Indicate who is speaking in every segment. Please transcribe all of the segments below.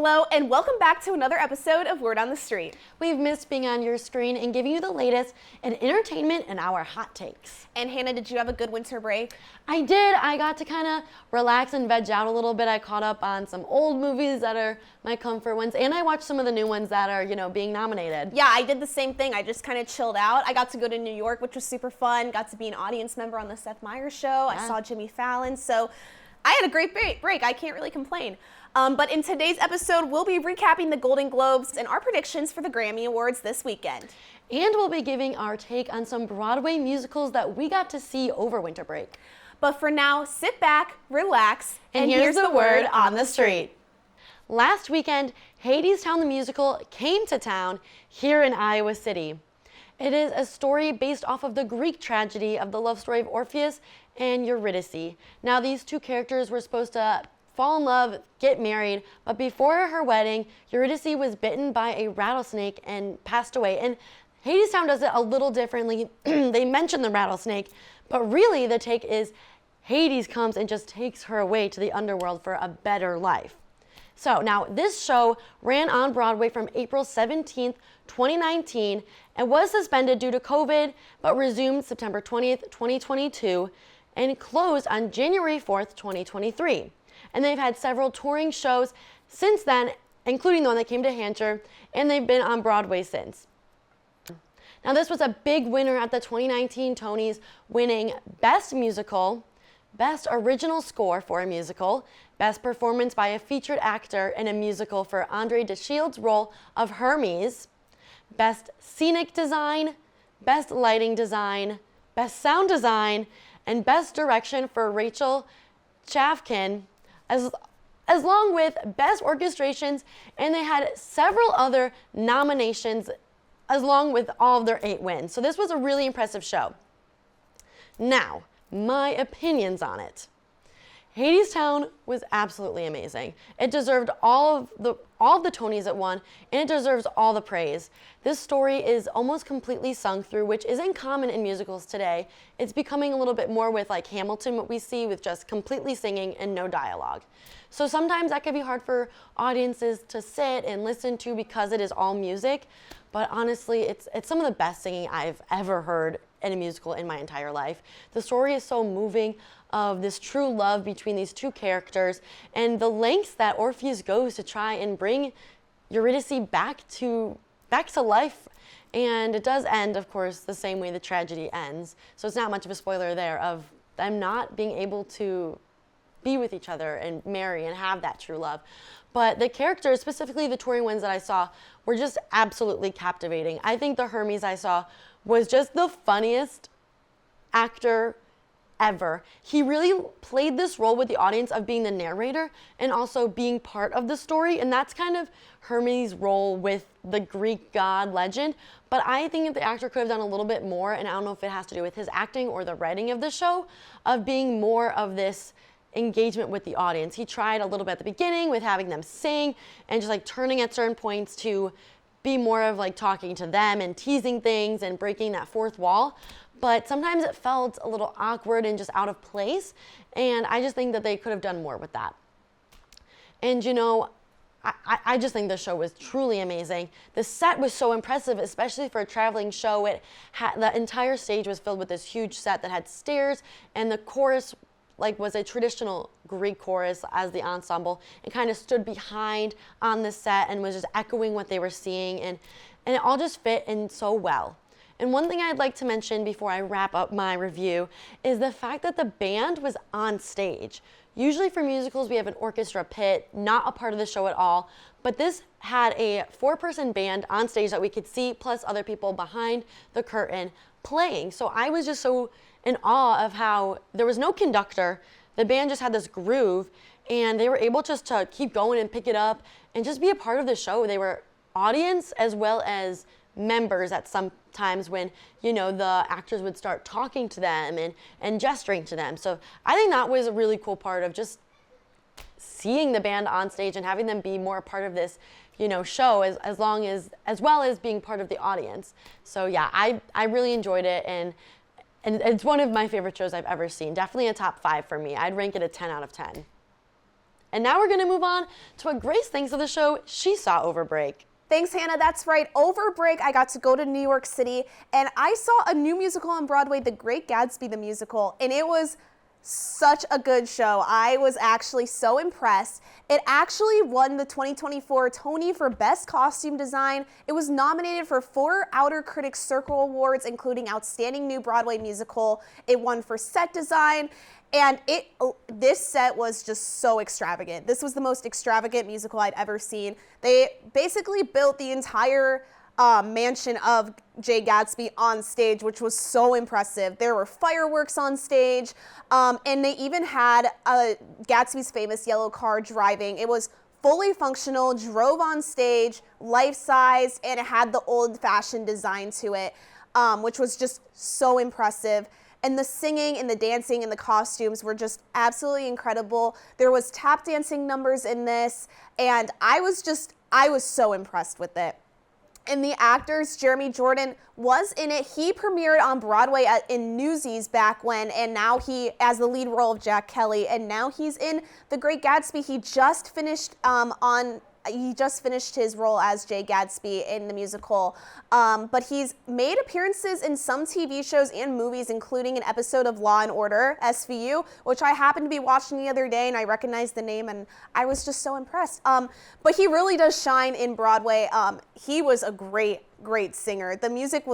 Speaker 1: Hello, and welcome back to another episode of Word on the Street.
Speaker 2: We've missed being on your screen and giving you the latest in entertainment and our hot takes.
Speaker 1: And Hannah, did you have a good winter break?
Speaker 2: I did. I got to kind of relax and veg out a little bit. I caught up on some old movies that are my comfort ones, and I watched some of the new ones that are, being nominated.
Speaker 1: Yeah, I did the same thing. I just kind of chilled out. I got to go to New York, which was super fun. Got to be an audience member on the Seth Meyers show. Yeah. I saw Jimmy Fallon, so I had a great break. I can't really complain. But in today's episode, we'll be recapping the Golden Globes and our predictions for the Grammy Awards this weekend.
Speaker 2: And we'll be giving our take on some Broadway musicals that we got to see over winter break.
Speaker 1: But for now, sit back, relax,
Speaker 2: and here's the word on the street. Last weekend, Hadestown the musical came to town here in Iowa City. It is a story based off of the Greek tragedy of the love story of Orpheus and Eurydice. Now, these two characters were supposed to fall in love, get married, but before her wedding, Eurydice was bitten by a rattlesnake and passed away. And Hadestown does it a little differently. They mention the rattlesnake, but really the take is Hades comes and just takes her away to the underworld for a better life. So now this show ran on Broadway from April 17th, 2019, and was suspended due to COVID, but resumed September 20th, 2022, and closed on January 4th, 2023. And they've had several touring shows since then, including the one that came to Hampshire, and they've been on Broadway since. Now, this was a big winner at the 2019 Tonys, winning Best Musical, Best Original Score for a Musical, Best Performance by a Featured Actor in a Musical for Andre DeShield's role of Hermes, Best Scenic Design, Best Lighting Design, Best Sound Design, and Best Direction for Rachel Chavkin, as long with Best Orchestrations, and they had several other nominations along with all of their 8 wins. So this was a really impressive show. Now, my opinions on it. Hadestown was absolutely amazing. It deserved all of the Tonys it won, and it deserves all the praise. This story is almost completely sung through, which isn't common in musicals today. It's becoming a little bit more with like Hamilton, what we see with just completely singing and no dialogue. So sometimes that can be hard for audiences to sit and listen to because it is all music. But honestly, it's some of the best singing I've ever heard in a musical in my entire life. The story is so moving of this true love between these two characters and the lengths that Orpheus goes to try and bring Eurydice back to life. And it does end, of course, the same way the tragedy ends. So it's not much of a spoiler there of them not being able to be with each other and marry and have that true love. But the characters, specifically the touring ones that I saw, were just absolutely captivating. I think the Hermes I saw was just the funniest actor ever. He really played this role with the audience of being the narrator and also being part of the story, and that's kind of Hermes' role with the Greek god legend. But I think that the actor could have done a little bit more, and I don't know if it has to do with his acting or the writing of the show, of being more of this engagement with the audience. He tried a little bit at the beginning with having them sing and just like turning at certain points to be more of like talking to them and teasing things and breaking that fourth wall. But sometimes it felt a little awkward and just out of place. And I just think that they could have done more with that. And I just think the show was truly amazing. The set was so impressive, especially for a traveling show. The entire stage was filled with this huge set that had stairs, and the chorus was a traditional Greek chorus as the ensemble, and kind of stood behind on the set and was just echoing what they were seeing, and it all just fit in so well. And one thing I'd like to mention before I wrap up my review is the fact that the band was on stage. Usually for musicals, we have an orchestra pit, not a part of the show at all, but this had a 4-person band on stage that we could see, plus other people behind the curtain playing. So I was just so in awe of how there was no conductor. The band just had this groove, and they were able just to keep going and pick it up and just be a part of the show. They were audience as well as members at some times when, the actors would start talking to them and gesturing to them. So I think that was a really cool part of just seeing the band on stage and having them be more a part of this, show as well as being part of the audience. So yeah, I really enjoyed it, and it's one of my favorite shows I've ever seen. Definitely a top 5 for me. I'd rank it a 10 out of 10. And now we're going to move on to what Grace thinks of the show she saw over break.
Speaker 1: Thanks, Hannah. That's right. Over break, I got to go to New York City, and I saw a new musical on Broadway, The Great Gatsby, the musical, and it was such a good show. I was actually so impressed. It actually won the 2024 Tony for Best Costume Design. It was nominated for 4 Outer Critics Circle Awards, including Outstanding New Broadway Musical. It won for set design. And this set was just so extravagant. This was the most extravagant musical I'd ever seen. They basically built the entire mansion of Jay Gatsby on stage, which was so impressive. There were fireworks on stage, and they even had Gatsby's famous yellow car driving. It was fully functional, drove on stage, life-size, and it had the old-fashioned design to it, which was just so impressive. And the singing and the dancing and the costumes were just absolutely incredible. There was tap dancing numbers in this, and I was so impressed with it. And the actors, Jeremy Jordan was in it. He premiered on Broadway in Newsies back when, and now he, as the lead role of Jack Kelly, and now he's in The Great Gatsby. He just finished his role as Jay Gatsby in the musical, but he's made appearances in some TV shows and movies, including an episode of Law & Order, SVU, which I happened to be watching the other day, and I recognized the name, and I was just so impressed. But he really does shine in Broadway. He was a great singer. The music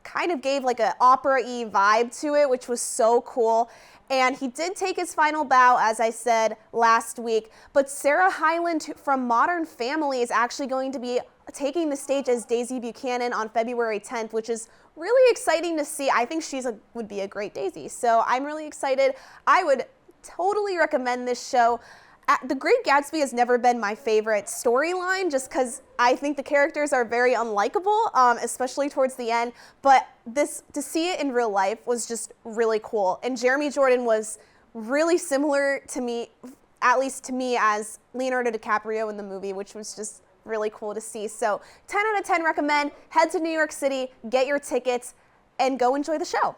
Speaker 1: kind of gave like an opera-y vibe to it, which was so cool. And he did take his final bow, as I said last week, but Sarah Hyland from Modern Family is actually going to be taking the stage as Daisy Buchanan on February 10th, which is really exciting to see. I think would be a great Daisy, so I'm really excited. I would totally recommend this show. The Great Gatsby has never been my favorite storyline, just because I think the characters are very unlikable, especially towards the end. But to see it in real life was just really cool. And Jeremy Jordan was really similar to me, at least to me, as Leonardo DiCaprio in the movie, which was just really cool to see. So 10 out of 10 recommend. Head to New York City, get your tickets, and go enjoy the show.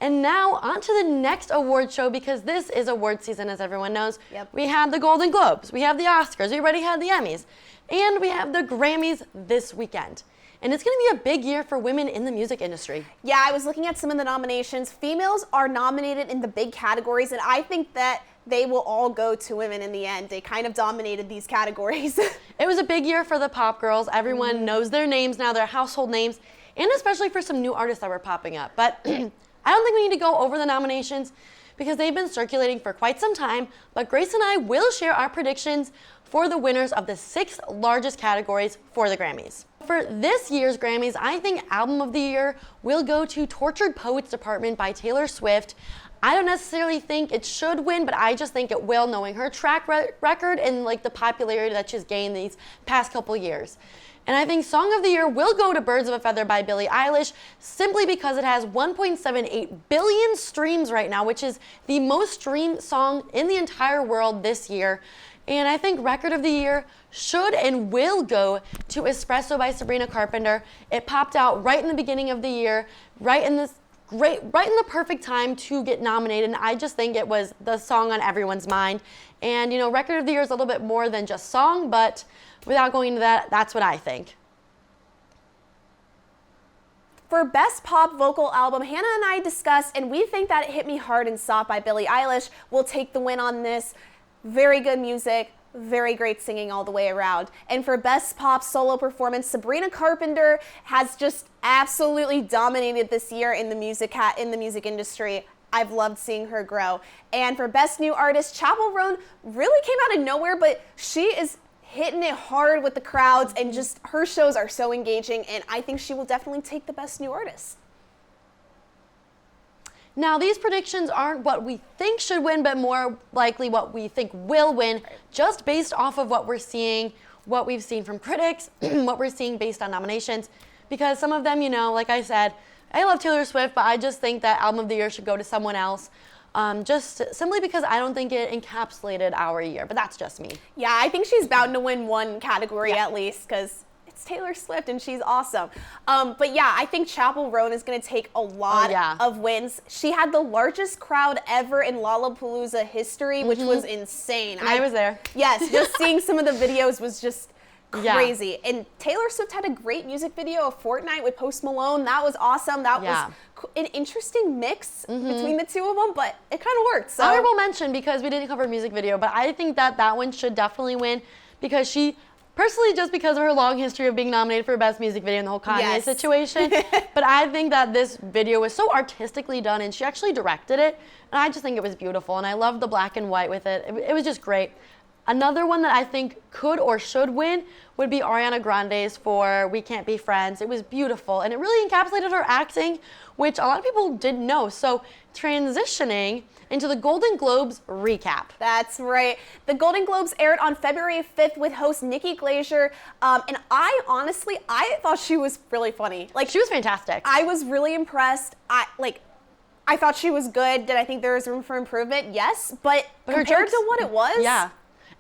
Speaker 2: And now on to the next award show, because this is award season, as everyone knows.
Speaker 1: Yep.
Speaker 2: We had the Golden Globes, we have the Oscars, we already had the Emmys, and we have the Grammys this weekend. And it's going to be a big year for women in the music industry. Yeah,
Speaker 1: I was looking at some of the nominations. Females are nominated in the big categories, and I think that they will all go to women in the end. They kind of dominated these categories.
Speaker 2: It was a big year for the pop girls. Everyone knows their names now, their household names, and especially for some new artists that were popping up. But I don't think we need to go over the nominations because they've been circulating for quite some time, but Grace and I will share our predictions for the winners of the 6 largest categories for the Grammys. For this year's Grammys, I think Album of the Year will go to Tortured Poets Department by Taylor Swift. I don't necessarily think it should win, but I just think it will, knowing her track record and like the popularity that she's gained these past couple years. And I think Song of the Year will go to Birds of a Feather by Billie Eilish, simply because it has 1.78 billion streams right now, which is the most streamed song in the entire world this year. And I think Record of the Year should and will go to Espresso by Sabrina Carpenter. It popped out right in the beginning of the year, right in the perfect time to get nominated, and I just think it was the song on everyone's mind. And you know, Record of the Year is a little bit more than just song, but without going into that, that's what I think.
Speaker 1: For Best Pop Vocal Album, Hannah and I discussed, and we think that Hit Me Hard and Soft by Billie Eilish will take the win on this. Very good music, very great singing all the way around. And for Best Pop Solo Performance, Sabrina Carpenter has just absolutely dominated this year in the music industry. I've loved seeing her grow. And for Best New Artist, Chappell Roan really came out of nowhere, but she is hitting it hard with the crowds, and just her shows are so engaging, and I think she will definitely take the Best New Artist.
Speaker 2: Now, these predictions aren't what we think should win, but more likely what we think will win, just based off of what we're seeing, what we've seen from critics, what we're seeing based on nominations. Because some of them, you know, like I said, I love Taylor Swift, but I just think that Album of the Year should go to someone else. Just simply because I don't think it encapsulated our year, but that's just me.
Speaker 1: Yeah, I think she's bound to win one category at least, because it's Taylor Swift and she's awesome. But yeah, I think Chappell Roan is going to take a lot of wins. She had the largest crowd ever in Lollapalooza history, which was insane.
Speaker 2: I was there.
Speaker 1: Yes, just seeing some of the videos was just crazy. And Taylor Swift had a great music video of Fortnite with Post Malone. That was awesome. That was an interesting mix between the two of them, but it kind of worked. So
Speaker 2: honorable mention, because we didn't cover music video, but I think that one should definitely win, because she, personally, just because of her long history of being nominated for Best Music Video in the whole Kanye situation, but I think that this video was so artistically done, and she actually directed it, and I just think it was beautiful, and I loved the black and white with it. It was just great. Another one that I think could or should win would be Ariana Grande's for We Can't Be Friends. It was beautiful, and it really encapsulated her acting, which a lot of people didn't know. So transitioning into the Golden Globes recap.
Speaker 1: That's right. The Golden Globes aired on February 5th with host Nikki Glaser, and I thought she was really funny.
Speaker 2: Like, she was fantastic.
Speaker 1: I was really impressed. I thought she was good. Did I think there was room for improvement? Yes, but compared to what it was,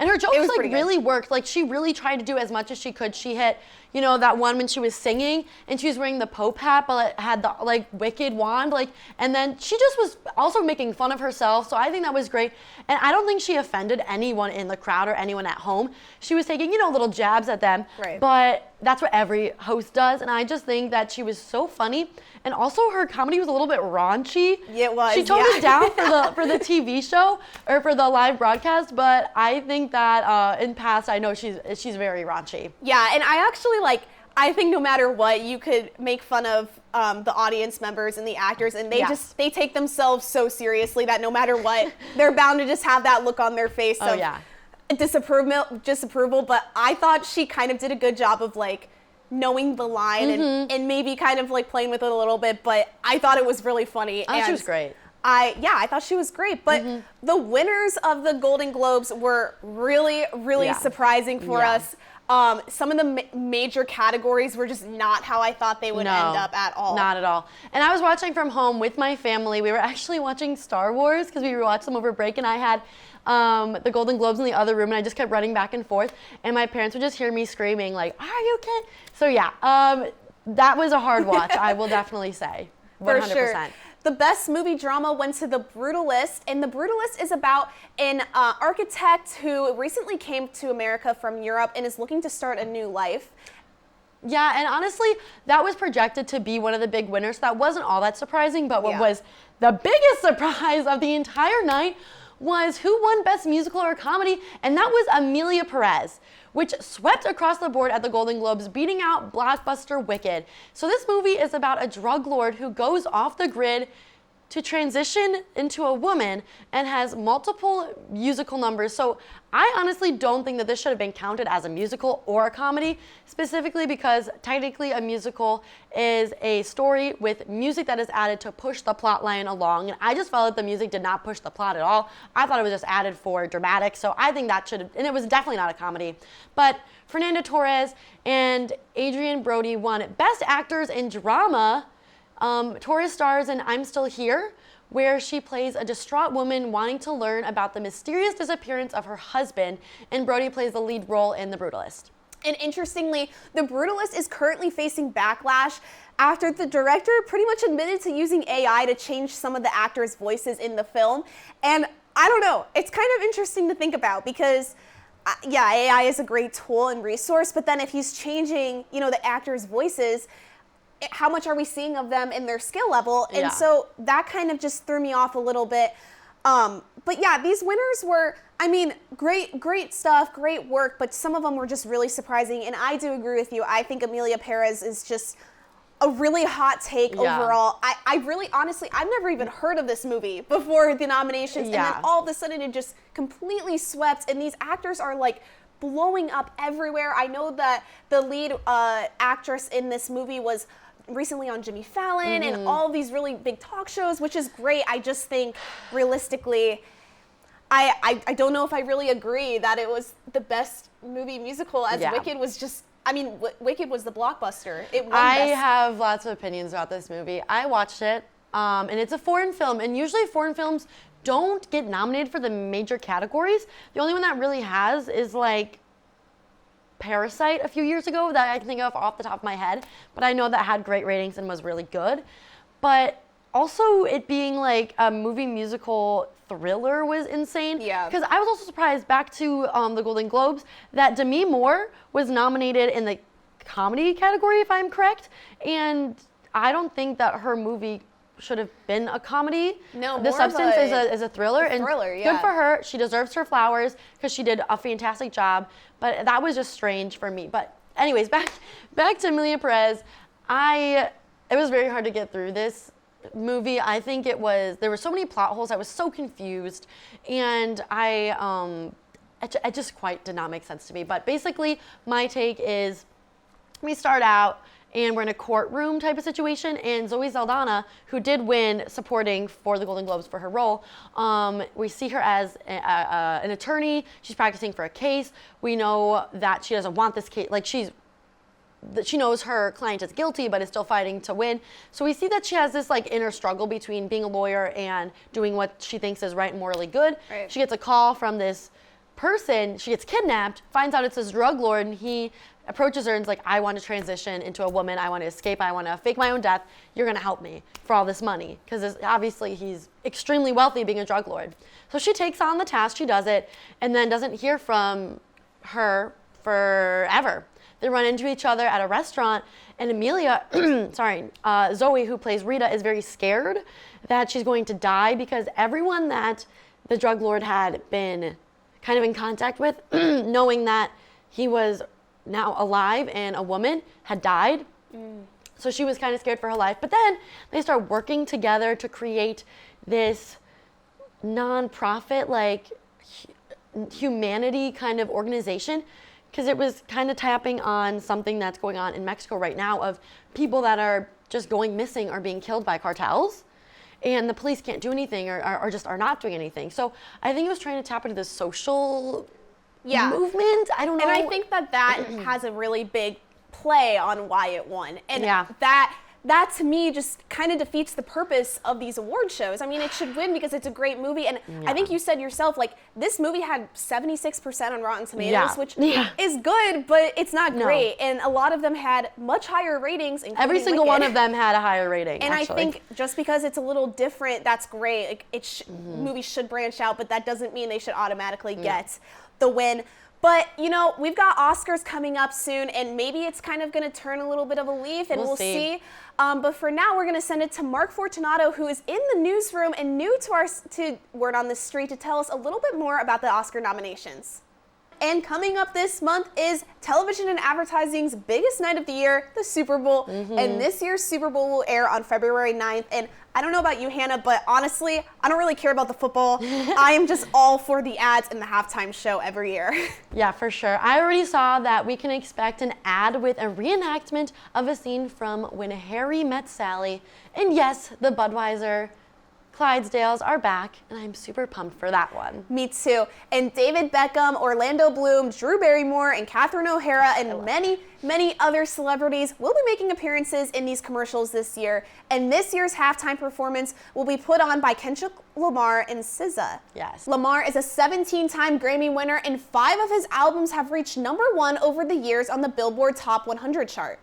Speaker 2: and her jokes like really worked. Like, she really tried to do as much as she could. She hit, you know, that one when she was singing and she was wearing the Pope hat, but it had the like wicked wand, like, and then she just was also making fun of herself. So I think that was great. And I don't think she offended anyone in the crowd or anyone at home. She was taking, you know, little jabs at them.
Speaker 1: Right.
Speaker 2: But that's what every host does. And I just think that she was so funny. And also her comedy was a little bit raunchy.
Speaker 1: It was.
Speaker 2: She toned it down for the TV show or for the live broadcast, but I think that in past I know she's very raunchy.
Speaker 1: Yeah, and I think no matter what, you could make fun of the audience members and the actors, and they take themselves so seriously that no matter what, they're bound to just have that look on their face of disapproval. But I thought she kind of did a good job of like knowing the line and maybe kind of like playing with it a little bit, but I thought it was really funny.
Speaker 2: Oh, she was great.
Speaker 1: I thought she was great, but the winners of the Golden Globes were really, really surprising for us. Some of the major categories were just not how I thought they would end up at all.
Speaker 2: Not at all. And I was watching from home with my family. We were actually watching Star Wars because we watched them over break, and I had the Golden Globes in the other room, and I just kept running back and forth, and my parents would just hear me screaming like, "Are you kidding?" So yeah, that was a hard watch, I will definitely say. 100%.
Speaker 1: For sure. The best movie drama went to The Brutalist, and The Brutalist is about an architect who recently came to America from Europe and is looking to start a new life.
Speaker 2: Yeah, and honestly, that was projected to be one of the big winners. That wasn't all that surprising, but what was the biggest surprise of the entire night was who won Best Musical or Comedy, and that was Emilia Perez, which swept across the board at the Golden Globes, beating out blockbuster Wicked. So this movie is about a drug lord who goes off the grid to transition into a woman and has multiple musical numbers. So I honestly don't think that this should have been counted as a musical or a comedy, specifically because technically a musical is a story with music that is added to push the plot line along. And I just felt like the music did not push the plot at all. I thought it was just added for dramatic. So I think that should have, and it was definitely not a comedy. But Fernanda Torres and Adrian Brody won Best Actors in Drama. Torres stars in I'm Still Here, where she plays a distraught woman wanting to learn about the mysterious disappearance of her husband, and Brody plays the lead role in The Brutalist.
Speaker 1: And interestingly, The Brutalist is currently facing backlash after the director pretty much admitted to using AI to change some of the actors' voices in the film. And I don't know, it's kind of interesting to think about because AI is a great tool and resource, but then if he's changing, the actors' voices, how much are we seeing of them in their skill level? And so that kind of just threw me off a little bit. But yeah, these winners were, great stuff, great work, but some of them were just really surprising. And I do agree with you. I think Emilia Perez is just a really hot take overall. I really, honestly, I've never even heard of this movie before the nominations. And then all of a sudden it just completely swept. And these actors are like blowing up everywhere. I know that the lead actress in this movie was recently on Jimmy Fallon and all these really big talk shows, which is great. I just think realistically, I don't know if I really agree that it was the best movie musical, as Wicked was just, Wicked was the blockbuster. It won
Speaker 2: I have lots of opinions about this movie. I watched it, and it's a foreign film, and usually foreign films don't get nominated for the major categories. The only one that really has is like Parasite a few years ago that I can think of off the top of my head, but I know that had great ratings and was really good. But also it being like a movie musical thriller was insane.
Speaker 1: Yeah.
Speaker 2: Because I was also surprised, back to the Golden Globes, that Demi Moore was nominated in the comedy category, if I'm correct. And I don't think that her movie should have been a comedy.
Speaker 1: No,
Speaker 2: The
Speaker 1: more of
Speaker 2: Substance is a thriller.
Speaker 1: a thriller, yeah.
Speaker 2: Good for her. She deserves her flowers because she did a fantastic job. But that was just strange for me. But anyways, back to Emilia Perez. It was very hard to get through this movie. I think there were so many plot holes. I was so confused, and it just quite did not make sense to me. But basically, my take is, we start out and we're in a courtroom type of situation, and Zoe Saldana, who did win supporting for the Golden Globes for her role, we see her as an attorney. She's practicing for a case. We know that she doesn't want this case, like she knows her client is guilty but is still fighting to win. So we see that she has this like inner struggle between being a lawyer and doing what she thinks is right and morally good.
Speaker 1: Right.
Speaker 2: She gets a call from this person. She gets kidnapped, finds out it's this drug lord, and he approaches her and is like, I want to transition into a woman. I want to escape. I want to fake my own death. You're going to help me for all this money. Because obviously he's extremely wealthy being a drug lord. So she takes on the task. She does it and then doesn't hear from her forever. They run into each other at a restaurant, and Emilia, Zoe, who plays Rita, is very scared that she's going to die because everyone that the drug lord had been kind of in contact with, knowing that he was now alive and a woman, had died. So she was kind of scared for her life. But then they start working together to create this non-profit, like humanity kind of organization, because it was kind of tapping on something that's going on in Mexico right now of people that are just going missing or being killed by cartels, and the police can't do anything or just are not doing anything. So I think it was trying to tap into the social movement. I don't know.
Speaker 1: And I think that has a really big play on why it won. And that to me just kind of defeats the purpose of these award shows. I mean, it should win because it's a great movie. And I think you said yourself, like, this movie had 76% on Rotten Tomatoes, which is good, but it's not great. And a lot of them had much higher ratings.
Speaker 2: Every single one of them had a higher rating,
Speaker 1: and
Speaker 2: actually.
Speaker 1: I think just because it's a little different, that's great. Like, movies should branch out, but that doesn't mean they should automatically get the win. But, you know, we've got Oscars coming up soon, and maybe it's kind of going to turn a little bit of a leaf, and we'll see. But for now, we're going to send it to Mark Fortunato, who is in the newsroom and new to Word on the Street, to tell us a little bit more about the Oscar nominations. And coming up this month is television and advertising's biggest night of the year, the Super Bowl. And this year's Super Bowl will air on February 9th. And I don't know about you, Hannah, but honestly, I don't really care about the football. I am just all for the ads and the halftime show every year.
Speaker 2: Yeah, for sure. I already saw that we can expect an ad with a reenactment of a scene from When Harry Met Sally. And yes, the Budweiser Clydesdales are back, and I'm super pumped for that one.
Speaker 1: Me too. And David Beckham, Orlando Bloom, Drew Barrymore, and Catherine O'Hara, and many other celebrities will be making appearances in these commercials this year. And this year's halftime performance will be put on by Kendrick Lamar and SZA.
Speaker 2: Yes.
Speaker 1: Lamar is a 17-time Grammy winner, and 5 of his albums have reached #1 over the years on the Billboard Top 100 chart.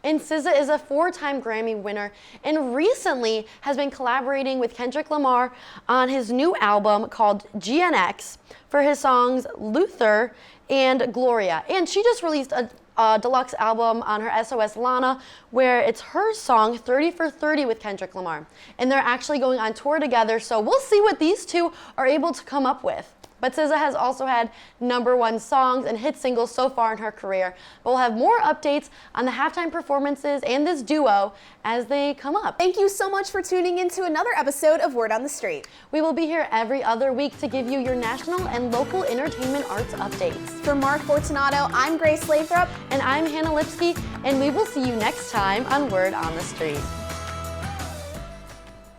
Speaker 2: And SZA is a 4-time Grammy winner and recently has been collaborating with Kendrick Lamar on his new album called GNX for his songs Luther and Gloria. And she just released a deluxe album on her SOS Lana, where it's her song 30 for 30 with Kendrick Lamar. And they're actually going on tour together, so we'll see what these two are able to come up with. But SZA has also had #1 songs and hit singles so far in her career. But we'll have more updates on the halftime performances and this duo as they come up.
Speaker 1: Thank you so much for tuning in to another episode of Word on the Street.
Speaker 2: We will be here every other week to give you your national and local entertainment arts updates.
Speaker 1: For Mark Fortunato, I'm Grace Lathrop.
Speaker 2: And I'm Hannah Lipsky, and we will see you next time on Word on the Street.